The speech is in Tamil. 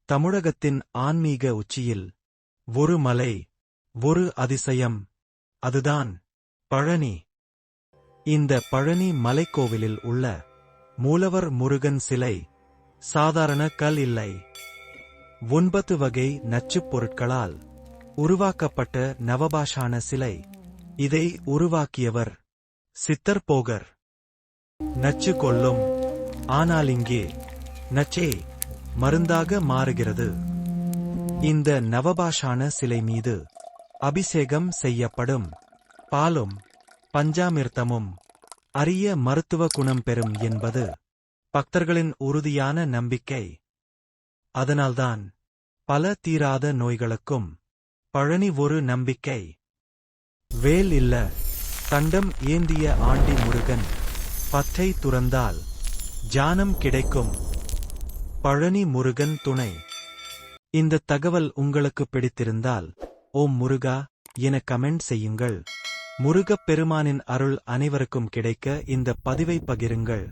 தமிழகத்தின் ஆன்மீக உச்சியில் ஒரு மலை, ஒரு அதிசயம், அதுதான் பழனி. இந்த பழனி மலைக்கோவிலில் உள்ள மூலவர் முருகன் சிலை சாதாரண கல் இல்லை. 9 வகை நச்சுப் பொருட்களால் உருவாக்கப்பட்ட நவபாஷான சிலை. இதை உருவாக்கியவர் சித்தர் போகர். நச்சு கொல்லும், ஆனால் இங்கே நச்சே மருந்தாக மாறுகிறது. இந்த நவபாஷான சிலை மீது அபிஷேகம் செய்யப்படும் பாலும் பஞ்சாமிர்தமும் அரிய மருத்துவ குணம் பெறும் என்பது பக்தர்களின் உறுதியான நம்பிக்கை. அதனால்தான் பல தீராத நோய்களுக்கும் பழனி ஒரு நம்பிக்கை. வேல் இல்ல, தண்டம் ஏந்திய ஆண்டி முருகன் பற்றை துறந்தால் ஜானம் கிடைக்கும். பழனி முருகன் துணை. இந்த தகவல் உங்களுக்கு பிடித்திருந்தால் ஓம் முருகா என கமெண்ட் செய்யுங்கள். முருகப் பெருமானின் அருள் அனைவருக்கும் கிடைக்க இந்த பதிவை பகிருங்கள்.